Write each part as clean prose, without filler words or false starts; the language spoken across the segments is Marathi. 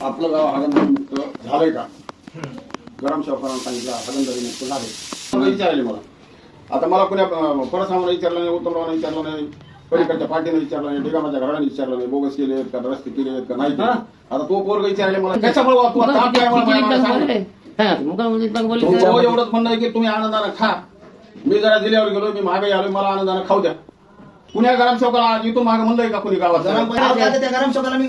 आपलं गाव हागंदरी मुक्त झालंय का? ग्रामसेवकांना सांगितलं हागंदरी मुक्त झाले. विचारले मला. आता मला कोण्या परसामाला विचारलं नाही, उत्तमरावांना विचारलं नाही, पलीकडच्या पार्टीने विचारलं नाही, ठिकाणाच्या घराने विचारलं नाही, बोगस केले का रस्ते केले का नाही. आता तो पोरग विचारले मला त्याच्यामुळे एवढंच म्हणणं आहे की तुम्ही आनंदानं खा. मी जरा जिल्ह्यावर गेलो, मी मागे आलो, मला आनंदानं खाऊ द्या. पुण्या ग्रामसेवकाला इथून मागे म्हणलंय का कुणी गावात? त्या ग्रामसेवकाला मी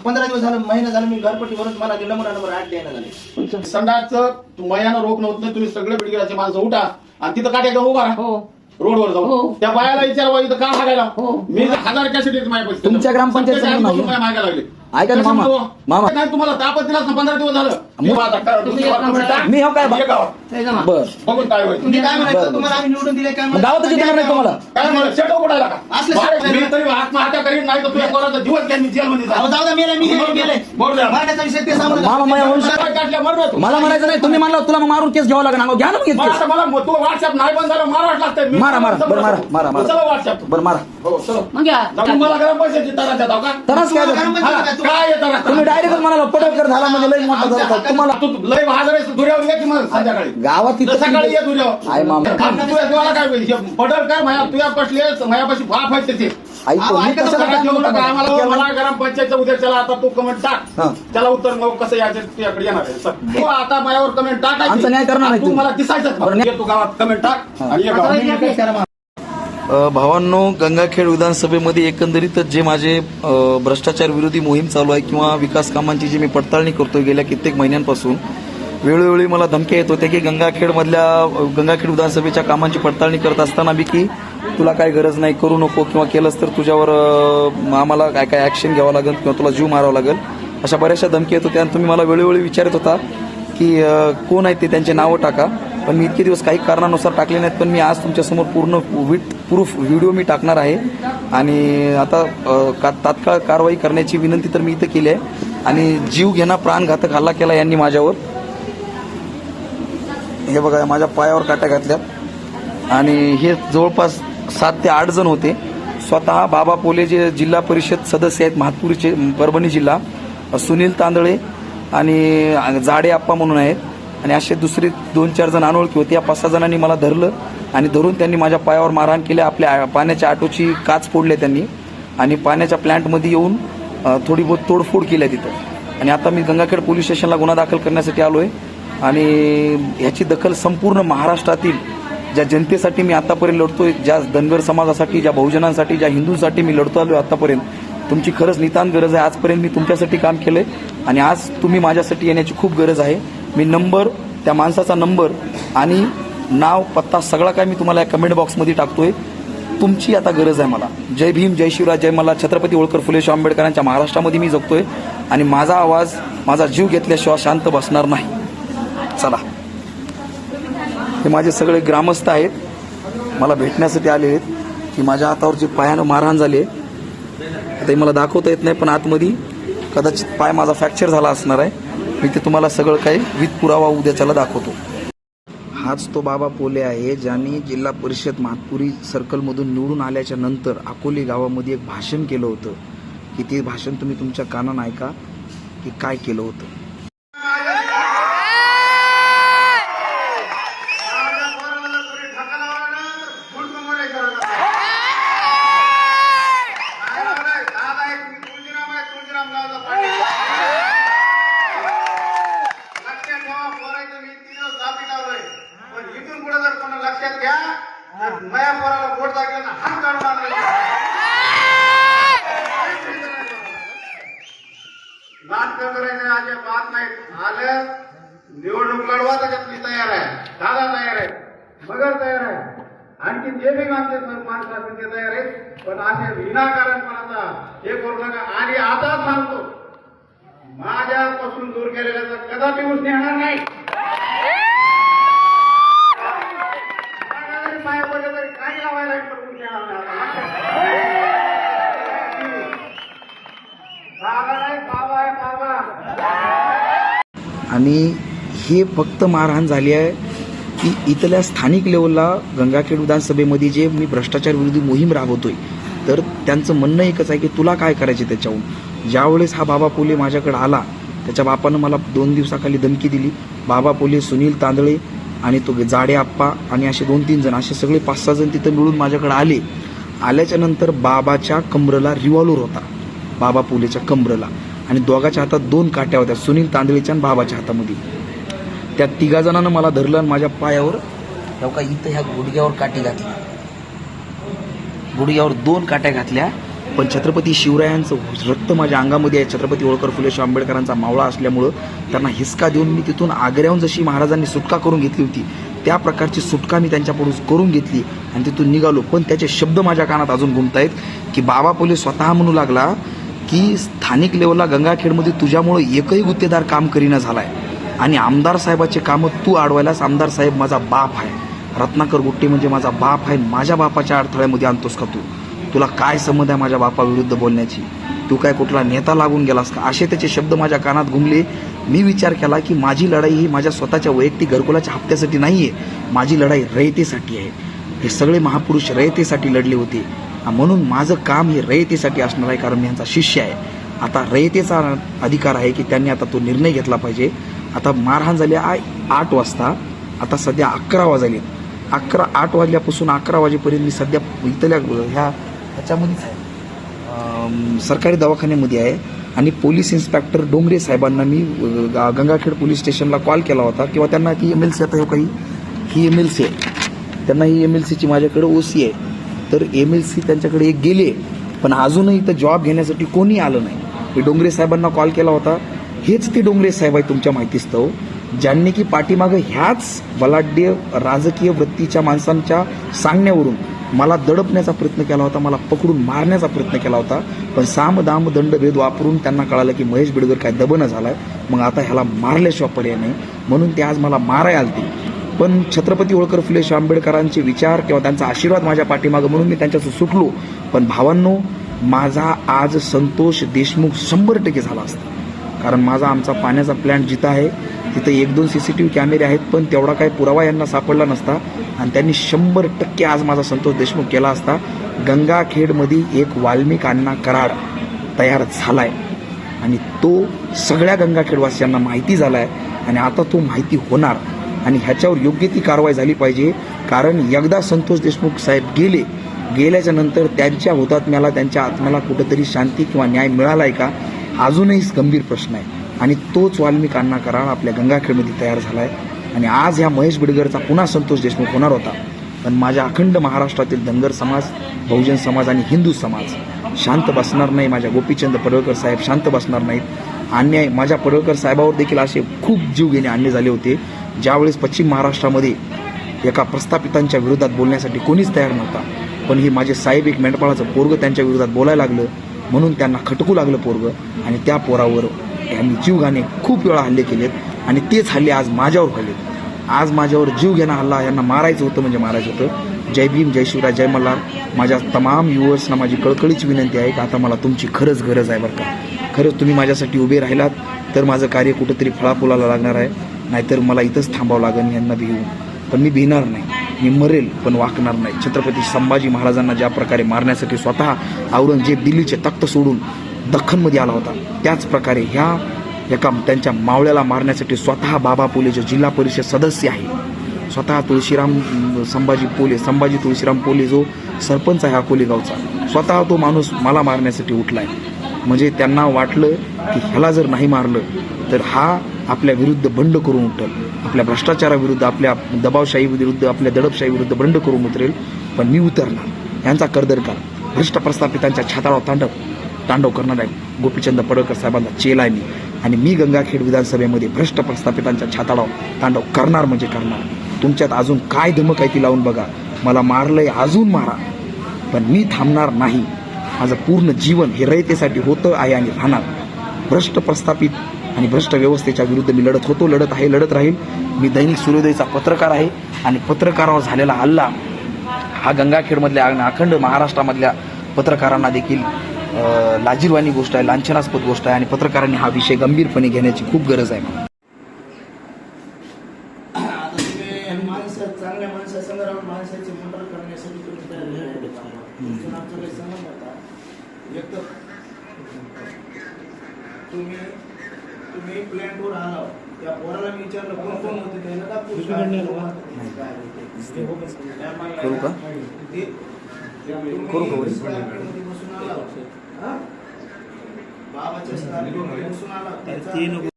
15 दिवस झालं, महिना झाला मी घरपट्टी भरत मला नंबर 8 द्यायला झाले. संडासचं मयानं रोख नव्हतं नाही. तुम्ही सगळे बिडगिराचे माणसं उठा आणि तिथं काट्या घेऊन उभा राहा रोडवर जाऊन. त्या बायाला विचारवा इथं का हागायला. मी 1000 कॅसेट माझ्या पैसे तुमच्या ग्रामपंचायत मागायला लागले. ऐका ना मामा, मामा नाही तुम्हाला तापत दिलाच ना 15 दिवस झालं. मी हो काय बर बघून काय होईल. तुम्ही काय म्हणायचं, तुम्हाला आम्ही निवडून दिले काय गावातच येणार नाही तुम्हाला. काय म्हणा शेटो कुठायला का असलं मी तरी आत्महत्या करीत नाही तर तुझ्या पोराचा दिवस त्यांनी जेलमध्ये अहो, जाऊ द्या, मी गेले मारण्याचा विषय ते सांगू नका. मामा मला म्हणायचं नाही. तुम्ही म्हणला तुला मारून केस घ्यावं लागेल. घ्या ना मग मला तू व्हॉट्सअप नाही बंद झालं मारावं लागतं. मारा बरं मारा चला व्हॉट्सअप बरं मारा. हो चलो मला ग्राम पैशाची तरास देता का? तरास काय काय येतात तुम्ही डायरेक्ट म्हणाला पटकर झाला म्हणजे लई मोठा झाला. तुम्हाला तू लय बाजार धुऱ्यावर ये की मग संध्याकाळी गावात सकाळी ये धुऱ्यावर. आहे मामा. तुझ्या देवाला काय होईल पटल काय माया तुझ्या पसले मायापाशी बाप आहे त्याचे. ऐकतो मी कशाला काय म्हणू नका. मला ग्रामपंचायतचा उद्या चला आता तू कमेंट टाक. हा. त्याला उत्तर मग कसं यायचं तुझ्याकडे येणार आहे. तू आता माझ्यावर कमेंट टाकायची. आमचा न्याय करणार नाही तू तू. मला दिसायचं तू गावात कमेंट टाक आणि ये गावात. भावांनो, गंगाखेड विधानसभेमध्ये एकंदरीतच जे माझे भ्रष्टाचार विरोधी मोहीम चालू आहे किंवा विकास कामांची जी मी पडताळणी करतोय गेल्या कित्येक महिन्यांपासून, वेळोवेळी मला धमक्या येत होत्या की गंगाखेड विधानसभेच्या कामांची पडताळणी करत असताना बी की तुला काय गरज नाही, करू नको, किंवा केलंच तर तुझ्यावर आम्हाला काय काय ऍक्शन घ्यावं लागेल किंवा तुला जीव मारावा लागेल, अशा बऱ्याचशा धमक्या येत होत्या. आणि तुम्ही मला वेळोवेळी विचारत होता की कोण आहेत ते, त्यांचे नावं टाका. पण मी इतके दिवस काही कारणानुसार टाकले नाहीत. पण मी आज तुमच्यासमोर पूर्ण प्रूफ व्हिडिओ मी टाकणार आहे. आणि आता तात्काळ कारवाई करण्याची विनंती तर मी इथं केली आहे. आणि जीव घेणा प्राणघातक हल्ला केला यांनी माझ्यावर. हे बघा, माझ्या पायावर काट्या घातल्या. आणि हे जवळपास 7 ते 8 जण होते. स्वतः बाबा पोले जे जिल्हा परिषद सदस्य आहेत महातपूरचे, परभणी जिल्हा, सुनील तांदळे आणि जाडे आप्पा म्हणून आहेत, आणि असे दुसरे 2-4 जण अनोळखी होते. या 5-6 जणांनी मला धरलं आणि धरून त्यांनी माझ्या पायावर मारहाण केली. आपल्या पाण्याच्या ऑटोची काच फोडले त्यांनी आणि पाण्याच्या प्लॅन्टमध्ये येऊन थोडी बहुत तोडफोड केली तिथं. आणि आता मी गंगाखेड पोलीस स्टेशनला गुन्हा दाखल करण्यासाठी आलो आहे. आणि ह्याची दखल संपूर्ण महाराष्ट्रातील ज्या जनतेसाठी मी आतापर्यंत लढतोय, ज्या धनगर समाजासाठी, ज्या बहुजनांसाठी, ज्या हिंदूंसाठी मी लढतो आलो आतापर्यंत, तुमची खरंच नितांत गरज आहे. आजपर्यंत मी तुमच्यासाठी काम केलंय आणि आज तुम्ही माझ्यासाठी येण्याची खूप गरज आहे. मी नंबर, त्या माणसाचा नंबर आणि नाव, पत्ता सगळा काय मी तुम्हाला या कमेंट बॉक्समध्ये टाकतोय. तुमची आता गरज आहे मला. जय भीम, जय शिवराज, जय मला. छत्रपती होळकर फुले शाहू आंबेडकरांच्या महाराष्ट्रामध्ये मी जगतोय आणि माझा आवाज, माझा जीव घेतल्याशिवाय शांत बसणार नाही. चला, हे माझे सगळे ग्रामस्थ आहेत, मला भेटण्यासाठी आले आहेत की माझ्या हातावर जे पायानं मारहाण झाली आहे ते मला दाखवता येत नाही, पण आतमध्ये कदाचित पाय माझा फ्रॅक्चर झाला असणार आहे. मी ते तुम्हाला सगळं काही विथ पुरावा उद्याच्याला दाखवतो. हाच तो बाबा पोले आहे ज्यांनी जिल्हा परिषद महातपुरी सर्कलमधून निवडून आल्याच्या नंतर अकोले गावामध्ये एक भाषण केलं होतं की ते भाषण तुम्ही तुमच्या कानानं ऐका की काय केलं होतं. माझ्या पोराला वोट टाकलं ना हात काढून नाटक करायचं अजिबात नाही. आलं निवडणूक लढवा त्याच्यात तयार आहे, दादा तयार आहे, मगर तयार आहे, आणखी जे बी आमचे माणसं असतील ते तयार आहेत. पण असे विनाकारणपणाचा हे करू नका. आणि आता सांगतो, माझ्यापासून दूर केलेल्याचा कदापि उसने येणार नाही. काही लावायला आणि हे फक्त मारहाण झाली आहे की इथल्या स्थानिक लेवलला गंगाखेड विधानसभेमध्ये जे मी भ्रष्टाचार विरोधी मोहीम राबवतोय, तर त्यांचं म्हणणं एकच आहे की तुला काय करायचे त्याच्याहून. ज्यावेळेस हा बाबा पोले माझ्याकडे आला त्याच्या बापानं मला 2 दिवसाखाली धमकी दिली. बाबा पोलीस, सुनील तांदळे आणि तो जाडे आप्पा आणि असे 2-3 जण, असे सगळे 5-6 जण तिथं मिळून माझ्याकडे आले. आल्याच्या नंतर बाबाच्या कमरेला रिव्हॉल्वर होता, बाबा पोलेच्या कमरेला, आणि दोघाच्या हातात 2 काट्या होत्या, सुनील तांदळेच्या आणि बाबाच्या हातामध्ये. त्या 3 जणांना मला धरलं आणि माझ्या पायावर इथं ह्या गुडघ्यावर काठी घातली, गुडघ्यावर 2 काट्या घातल्या. पण छत्रपती शिवरायांचं रक्त माझ्या अंगामध्ये आहे, छत्रपती होळकर फुले शाहू आंबेडकरांचा मावळा असल्यामुळं त्यांना हिसका देऊन मी तिथून आग्र्याहून जशी महाराजांनी सुटका करून घेतली होती त्या प्रकारची सुटका मी त्यांच्याकडून करून घेतली आणि तिथून निघालो. पण त्याचे शब्द माझ्या कानात अजून घुमतायत की बाबा पोलीस स्वतः म्हणू लागला की स्थानिक लेवलला गंगाखेडमध्ये तुझ्यामुळे एकही गुत्तेदार काम करीना झालाय आणि आमदार साहेबाचे कामं तू अडवायलास. आमदार साहेब माझा बाप आहे, रत्नाकर गुट्टे म्हणजे माझा बाप आहे. माझ्या बापाच्या अडथळ्यामध्ये आणतोस का तू? तुला काय संबंध आहे माझ्या बापाविरुद्ध बोलण्याची? तू काय कुठला नेता लागून गेलास का? असे त्याचे शब्द माझ्या कानात घुमले. मी विचार केला की माझी लढाई ही माझ्या स्वतःच्या वैयक्तिक घरकुलाच्या हप्त्यासाठी नाही आहे, माझी लढाई रयतेसाठी आहे. हे सगळे महापुरुष रयतेसाठी लढले होते, म्हणून माझं काम हे रयतेसाठी असणार आहे, कारण मी यांचा शिष्य आहे. आता रयतेचा अधिकार आहे की त्यांनी आता तो निर्णय घेतला पाहिजे. आता मारहाण झाली 8 वाजता, आता सध्या 11 वाजले. 8 वाजल्यापासून 11 वाजेपर्यंत मी सध्या इथल्या ह्याच्यामध्येच आहे, सरकारी दवाखान्यामध्ये आहे. आणि पोलीस इन्स्पेक्टर डोंगरे साहेबांना मी गंगाखेड पोलीस स्टेशनला कॉल केला होता किंवा त्यांना ती MLC, आता काही ही MLC आहे, त्यांना ही MLCची माझ्याकडे OC आहे. तर MLC त्यांच्याकडे एक गेले, पण अजूनही इथं जॉब घेण्यासाठी कोणी आलं नाही. मी डोंगरे साहेबांना कॉल केला होता. हेच ते डोंगरे साहेब आहे तुमच्या माहितीस्तव, ज्यांनी की पाठीमागं ह्याच बलाढ्य राजकीय वृत्तीच्या माणसांच्या सांगण्यावरून मला दडपण्याचा प्रयत्न केला होता, मला पकडून मारण्याचा प्रयत्न केला होता. पण साम दाम दंडभेद वापरून त्यांना कळालं की महेश बिडकर काय दबनं झालाय, मग आता ह्याला मारल्याशिवाय पर्याय नाही, म्हणून ते आज मला मारायला आलते. पण छत्रपती होळकर फुले शाहू आंबेडकरांचे विचार किंवा त्यांचा आशीर्वाद माझ्या पाठीमागं म्हणून मी त्यांच्याचं सुटलो. पण भावांनो, माझा आज संतोष देशमुख 100% झाला असता, कारण आमचा पाण्याचा प्लॅन्ट जिथं आहे तिथं 1-2 CCTV कॅमेरे आहेत, पण तेवढा काही पुरावा यांना सापडला नसता आणि त्यांनी 100% आज माझा संतोष देशमुख केला असता. गंगाखेडमध्ये एक वाल्मिक अण्णा कराड तयार झालाय आणि तो सगळ्या गंगाखेडवासियांना माहिती झालाय आणि आता तो माहिती होणार आणि ह्याच्यावर योग्य ती कारवाई झाली पाहिजे. कारण एकदा संतोष देशमुख साहेब गेल्याच्या नंतर त्यांच्या हुतात्म्याला, त्यांच्या आत्म्याला कुठंतरी शांती किंवा न्याय मिळालाय का, अजूनही गंभीर प्रश्न आहे. आणि तोच वाल्मिक अण्णा कराड आपल्या गंगाखेडमध्ये तयार झालाय आणि आज ह्या महेश बिडगरचा पुन्हा संतोष देशमुख होणार होता. पण माझ्या अखंड महाराष्ट्रातील धनगर समाज, बहुजन समाज आणि हिंदू समाज शांत बसणार नाही. माझ्या गोपीचंद पडळकर साहेब शांत बसणार नाहीत. अन्याय माझ्या पडळकर साहेबावर देखील असे खूप जीवघेणे अन्याय झाले होते, ज्यावेळेस पश्चिम महाराष्ट्रामध्ये एका प्रस्थापितांच्या विरोधात बोलण्यासाठी कोणीच तयार नव्हता. पण हे माझे साहेब, एक मेंढपाळाचं पोरगं त्यांच्या विरोधात बोलायला लागलं, म्हणून त्यांना खटकू लागलं पोरगं आणि त्या पोरावर यांनी जीवघेणे खूप वेळा हल्ले केलेत आणि तेच हल्ले आज माझ्यावर झालेत. आज माझ्यावर जीवघेणा हल्ला, यांना मारायचं होतं म्हणजे मारायचं होतं. जय भीम, जय शिवराय, जय मल्हार. माझ्या तमाम व्ह्युअर्सना माझी कळकळीची विनंती आहे की आता मला तुमची खरंच गरज आहे बरं का. खरंच तुम्ही माझ्यासाठी उभे राहिलात तर माझं कार्य कुठंतरी फळाफुलाला लागणार आहे, नाहीतर मला इथंच थांबावं लागेल यांना भिवून. पण मी भिणार नाही, मी मरेल पण वाकणार नाही. छत्रपती संभाजी महाराजांना ज्या प्रकारे मारण्यासाठी स्वतः औरंगजेब दिल्लीचे तख्त सोडून दख्खनमध्ये आला होता, त्याच प्रकारे ह्या एका त्यांच्या मावळ्याला मारण्यासाठी स्वतः बाबा पोले जो जिल्हा परिषद सदस्य आहे, स्वतः संभाजी तुळशीराम पोले जो सरपंच आहे अकोले गावचा, स्वतः तो माणूस मला मारण्यासाठी उठलाय. म्हणजे त्यांना वाटलं की ह्याला जर नाही मारलं तर हा आपल्या विरुद्ध बंड करून उठेल, आपल्या भ्रष्टाचाराविरुद्ध, आपल्या दबावशाही विरुद्ध, आपल्या दडपशाही विरुद्ध बंड करून उतरेल. पण मी उतरणार. यांचा करदरकार भ्रष्ट प्रस्थापितांच्या छाताळावर तांडव करणार आहे गोपीचंद पडळकर साहेबांचा चेला आहे मी, आणि मी गंगाखेड विधानसभेमध्ये भ्रष्ट प्रस्थापितांच्या छाताळावर तांडव करणार म्हणजे करणार. तुमच्यात अजून काय धमक आहे ती लावून बघा. मला मारलंय, अजून मारा, पण मी थांबणार नाही. माझं पूर्ण जीवन हे रयतेसाठी होतं आहे आणि राहणार. भ्रष्ट प्रस्थापित आणि भ्रष्ट व्यवस्थेच्या विरुद्ध मी लढत होतो, लढत आहे, लढत राहील. मी दैनिक सूर्योदयचा पत्रकार आहे आणि पत्रकारावर झालेला हल्ला हा गंगाखेडमधल्या अखंड महाराष्ट्रामधल्या पत्रकारांना देखील लाजीरवाणी गोष्ट आहे, लांछनास्पद गोष्ट आहे आणि पत्रकारांनी हा विषय गंभीरपणे घेण्याची खूप गरज आहे. आता तुम्ही चांगल्या माणसासंग राहून माणसाचे मर्डर करण्यासाठी तुम्ही तयार झाले. तुमचं आमचं काही संबंध होता. एक तर तुम्ही मी प्लॅनवर आलो त्या पोराला मी विचारलं कोण कोण होते त्यानं का करू का करू का बसून आला बाबाच्या स्कॉर्पिओमध्ये बसून आला त्याचा